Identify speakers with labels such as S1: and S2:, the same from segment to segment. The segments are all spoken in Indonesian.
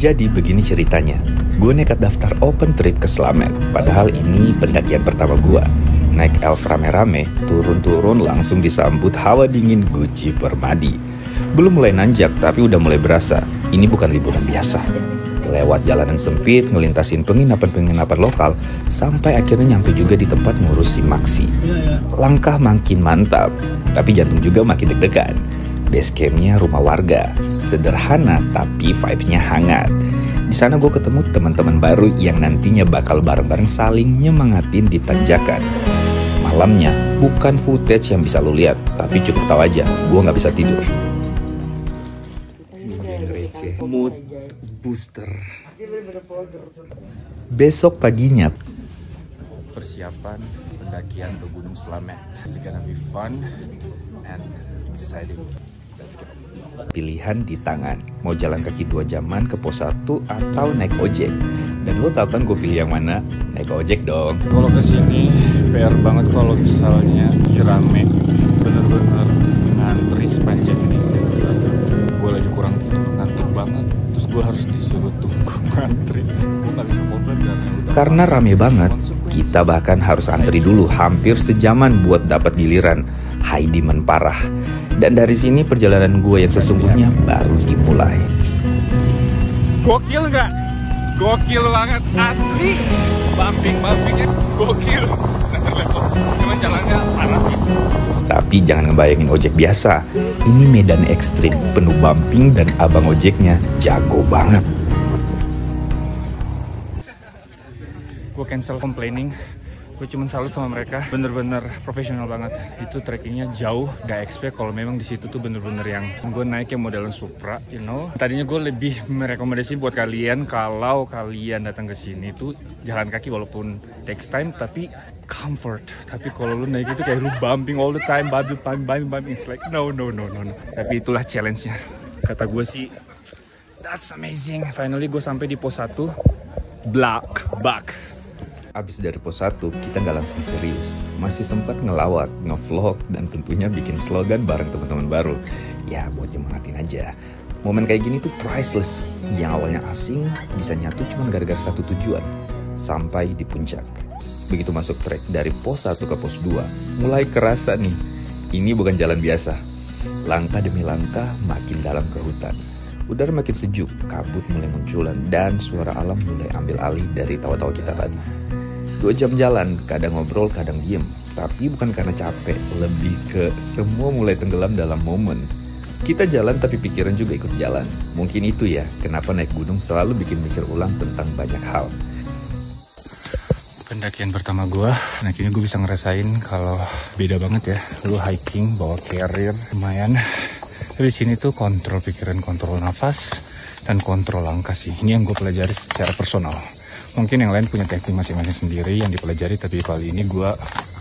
S1: Jadi begini ceritanya, gue nekat daftar open trip ke Slamet. Padahal ini pendakian pertama gue. Naik elf rame-rame, turun-turun langsung disambut hawa dingin Guci Permadi. Belum mulai nanjak tapi udah mulai berasa, ini bukan liburan biasa. Lewat jalanan sempit, ngelintasin penginapan-penginapan lokal, sampai akhirnya nyampe juga di tempat ngurus si Maksi. Langkah makin mantap, tapi jantung juga makin deg-degan. Base campnya rumah warga, sederhana tapi vibe-nya hangat. Di sana gue ketemu teman-teman baru yang nantinya bakal bareng-bareng saling nyemangatin di tanjakan. Malamnya bukan footage yang bisa lo lihat, tapi cukup tahu aja, gue nggak bisa tidur. Mood booster. Besok paginya, persiapan pendakian ke Gunung Slamet. It's gonna be fun and exciting. Let's go. Pilihan di tangan, mau jalan kaki 2 jaman ke pos 1 atau naik ojek. Dan lo tau kan gue pilih yang mana? Naik ojek dong.
S2: Kalau kesini PR banget kalau misalnya rame, bener-bener ngantri sepanjang ini. Gue lagi kurang tidur, ngantuk banget. Terus gue harus disuruh tunggu ngantri. Gue gak bisa komplain
S1: karena rame banget. Kita bahkan harus antri dulu hampir sejaman buat dapat giliran. High demand parah. Dan dari sini perjalanan gue yang sesungguhnya baru dimulai.
S2: Gokil nggak? Gokil banget, asli. Bumpingnya gokil. Cuman jalannya panas sih.
S1: Tapi jangan ngebayangin ojek biasa. Ini medan ekstrim, penuh bumping dan abang ojeknya jago banget.
S2: Gue cancel complaining. Gue cuma salut sama mereka, bener-bener profesional banget. Itu trekkingnya jauh, gak expect kalau memang di situ tuh bener-bener yang gue naik yang modelan Supra, you know. Tadinya gue lebih merekomendasi buat kalian kalau kalian datang ke sini tuh jalan kaki walaupun takes time tapi comfort. Tapi kalau lu naik itu kayak lu bumping all the time, bumping. It's like no. Tapi itulah challenge-nya. Kata gue sih, that's amazing. Finally gue sampai di pos 1, back.
S1: Abis dari pos 1, kita nggak langsung serius. Masih sempat ngelawak, ngevlog, dan tentunya bikin slogan bareng teman-teman baru. Ya, buat nyemangatin aja. Momen kayak gini tuh priceless. Yang awalnya asing, bisa nyatu cuma gara-gara satu tujuan. Sampai di puncak. Begitu masuk trek dari pos 1 ke pos 2, mulai kerasa nih. Ini bukan jalan biasa. Langkah demi langkah, makin dalam ke hutan. Udara makin sejuk, kabut mulai munculan, dan suara alam mulai ambil alih dari tawa-tawa kita tadi. 2 jam jalan, kadang ngobrol, kadang diem. Tapi bukan karena capek, lebih ke semua mulai tenggelam dalam momen. Kita jalan tapi pikiran juga ikut jalan. Mungkin itu ya, kenapa naik gunung selalu bikin mikir ulang tentang banyak hal.
S2: Pendakian pertama gue, nah kini gue bisa ngerasain kalau beda banget ya. Lu hiking, bawa carrier, lumayan. Tapi di sini tuh kontrol pikiran, kontrol nafas, dan kontrol langkah sih. Ini yang gue pelajari secara personal. Mungkin yang lain punya teknik masing-masing sendiri yang dipelajari, tapi kali ini gue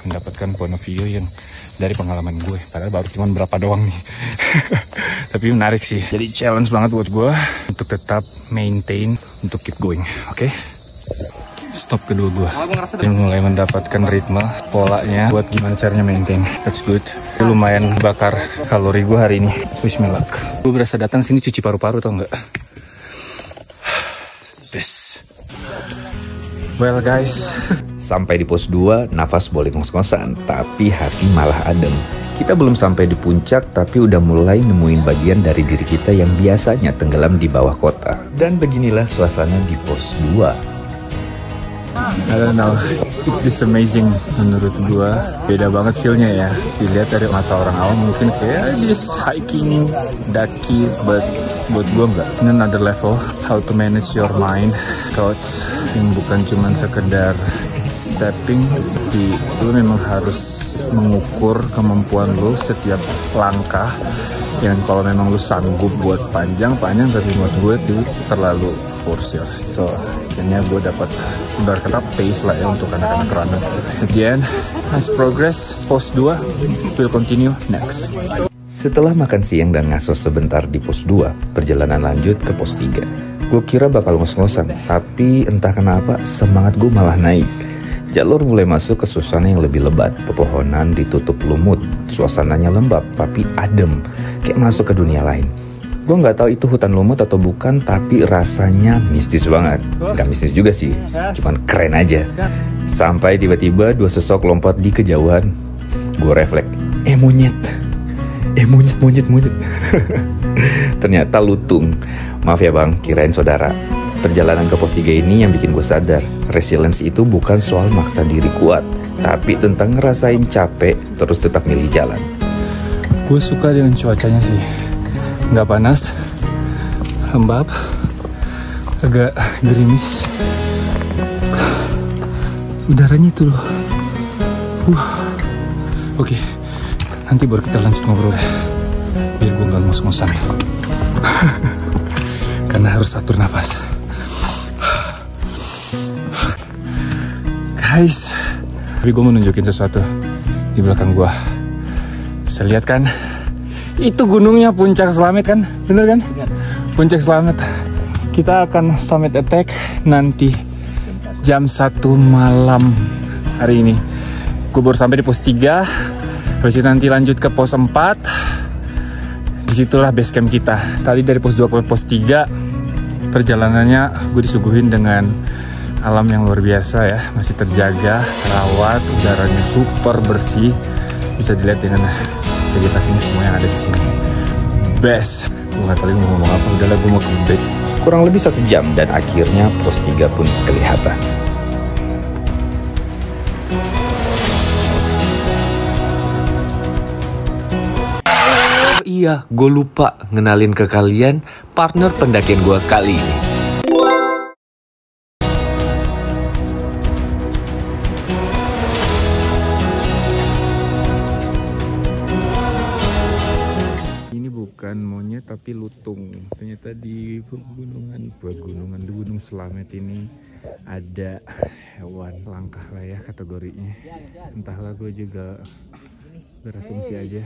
S2: mendapatkan point of view yang dari pengalaman gue. Padahal baru cuma berapa doang nih. Tapi menarik sih. Jadi challenge banget buat gue untuk tetap maintain, untuk keep going. Oke? Stop kedua gue. Mulai mendapatkan ritme, polanya buat gimana caranya maintain. That's good. Lumayan bakar kalori gue hari ini. Wish me luck. Gue berasa datang sini cuci paru-paru tau nggak? Best. Well guys,
S1: sampai di pos 2, nafas boleh ngos-ngosan, tapi hati malah adem. Kita belum sampai di puncak, tapi udah mulai nemuin bagian dari diri kita yang biasanya tenggelam di bawah kota. Dan beginilah suasana di pos 2.
S2: I don't know, it's just amazing menurut gue. Beda banget feel-nya ya. Dilihat dari mata orang awam mungkin kayak just hiking, daki, but buat gue enggak. Ini another level, how to manage your mind, thoughts, yang bukan cuma sekedar stepping, tapi lu memang harus mengukur kemampuan lu setiap langkah. Yang kalau memang lu sanggup buat panjang, tapi buat gue itu terlalu force. So akhirnya gue dapat udah kata pace lah ya untuk anak-anak runner. Again, nice progress. Pos 2 will continue next.
S1: Setelah makan siang dan ngasos sebentar di pos 2, perjalanan lanjut ke pos 3. Gue kira bakal ngos-ngosan, tapi entah kenapa semangat gue malah naik. Jalur mulai masuk ke suasana yang lebih lebat. Pepohonan ditutup lumut, suasananya lembab tapi adem, kayak masuk ke dunia lain. Gue nggak tahu itu hutan lumut atau bukan, tapi rasanya mistis banget. Nggak mistis juga sih, cuman keren aja. Sampai tiba-tiba dua sosok lompat di kejauhan. Gue refleks, monyet. Monyet. Ternyata lutung. Maaf ya bang, kirain saudara. Perjalanan ke pos 3 ini yang bikin gue sadar, resilience itu bukan soal maksa diri kuat, tapi tentang ngerasain capek terus tetap milih jalan.
S2: Gue suka dengan cuacanya sih. Nggak panas, lembab, agak gerimis. Udaranya itu loh. Oke, nanti baru kita lanjut ngobrol ya. Biar gue nggak ngos-ngosan. Karena harus atur nafas. Guys, tapi gue mau nunjukin sesuatu di belakang gue. Bisa lihat kan? Itu gunungnya Puncak Slamet kan? Bener kan? Puncak Slamet. Kita akan summit attack nanti jam 1 malam hari ini. Gue baru sampai di pos 3. Habis itu nanti lanjut ke pos 4. Disitulah base camp kita. Tadi dari pos 2 ke pos 3 perjalanannya gue disuguhin dengan alam yang luar biasa ya. Masih terjaga, rawat, udaranya super bersih. Bisa dilihat dengan vegetasinya semua yang ada di sini. Best. Gue gak tahu mau ngomong apa. Udahlah, gue mau ke bed.
S1: Kurang lebih 1 jam dan akhirnya pos 3 pun kelihatan. Oh iya, gue lupa ngenalin ke kalian partner pendakian gue kali ini.
S2: Bukan monyet tapi lutung. Ternyata di Gunung Slamet ini ada hewan langka lah ya kategorinya. Entahlah, gue juga berasumsi aja.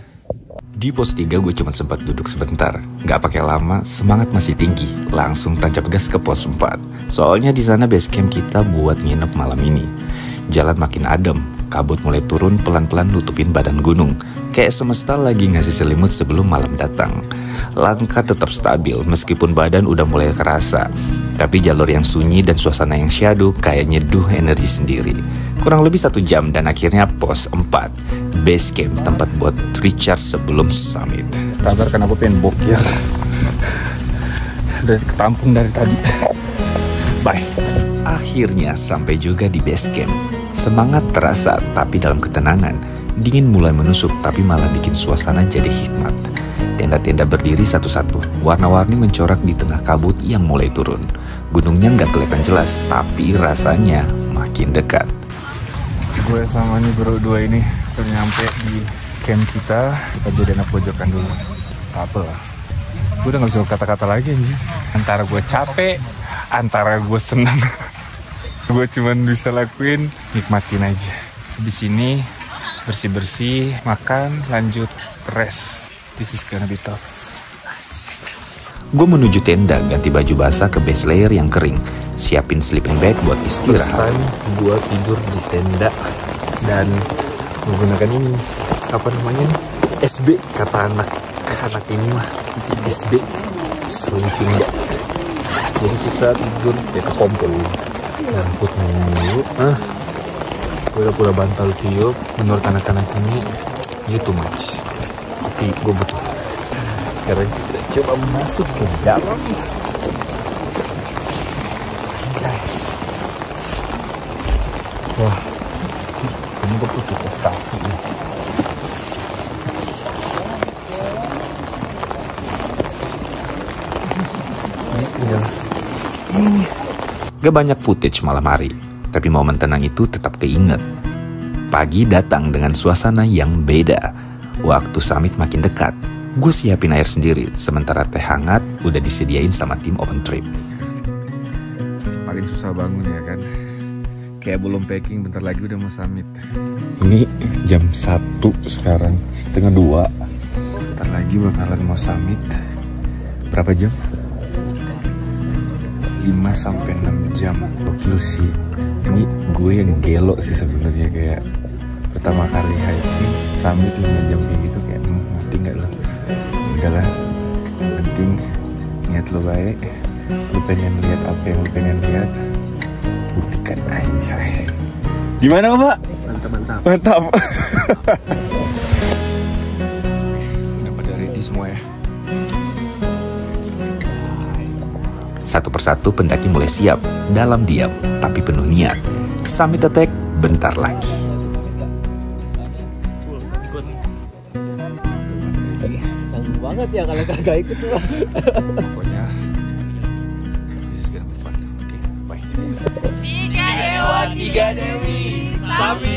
S1: Di pos 3 gue cuma sempat duduk sebentar. Gak pakai lama, semangat masih tinggi. Langsung tancap gas ke pos 4. Soalnya di sana base camp kita buat nginep malam ini. Jalan makin adem, kabut mulai turun pelan-pelan nutupin badan gunung. Kayak semesta lagi ngasih selimut sebelum malam datang. Langkah tetap stabil meskipun badan udah mulai kerasa. Tapi jalur yang sunyi dan suasana yang syahdu kayak nyeduh energi sendiri. Kurang lebih 1 jam dan akhirnya pos 4. Base camp, tempat buat recharge sebelum summit.
S2: Sabar karena aku pengen bokir. Udah ketampung dari tadi. Bye.
S1: Akhirnya sampai juga di base camp. Semangat terasa tapi dalam ketenangan. Dingin mulai menusuk tapi malah bikin suasana jadi hikmat. Tenda-tenda berdiri satu-satu, warna-warni mencorak di tengah kabut yang mulai turun. Gunungnya nggak kelihatan jelas, tapi rasanya makin dekat.
S2: Gue sama nih berdua ini udah nyampe di camp kita. Kita jadi anak pojokan dulu. Apa lah? Gue udah nggak bisa kata-kata lagi anjir. Antara gue capek, antara gue senang. Gue cuman bisa lakuin nikmatin aja. Di sini bersih-bersih, makan, lanjut rest. This is gonna be tough.
S1: Gue menuju tenda, ganti baju basah ke base layer yang kering. Siapin sleeping bag buat istirahat.
S2: First time gue tidur di tenda dan menggunakan ini, apa namanya nih? SB, kata anak ini mah SB, sleeping bag. Jadi kita tidur kayak ke kompol. Rambut mulu, gue udah pula bantal tiup. Menurut anak-anak ini, you too much. Tapi gue butuh. Sekarang kita coba masuk ke dalam. Anjay. Wah, ini gue butuh tes kaki nih. Ini tinggal.
S1: Gak banyak footage malam hari, tapi momen tenang itu tetap keinget. Pagi datang dengan suasana yang beda. Waktu summit makin dekat, gue siapin air sendiri, sementara teh hangat udah disediain sama tim open trip.
S2: Paling susah bangun ya kan. Kayak belum packing, bentar lagi udah mau summit. Ini jam 1 sekarang, setengah 2. Bentar lagi bakalan mau summit. Berapa jam? 5-6 jam. Gokil sih. Ini gue yang gelo sih sebenarnya, kayak pertama kali hiking summit 5 jam kayak gitu, kayak mati nggak lah. Udahlah, Yang penting niat lo baik. Lo pengen lihat apa yang lo pengen lihat, buktikan aja. Gimana Pak?
S1: Mantap.
S2: Mantap. Udah pada ready semua ya?
S1: Satu persatu pendaki mulai siap, dalam diam, tapi penuh niat. Summit Attack bentar lagi.
S3: Tanggung banget ya kalau kagak ikut tuh.
S2: Pokoknya this is gonna be fun. Okay, bye.
S4: 3 Dewa 3 Dewi, Summit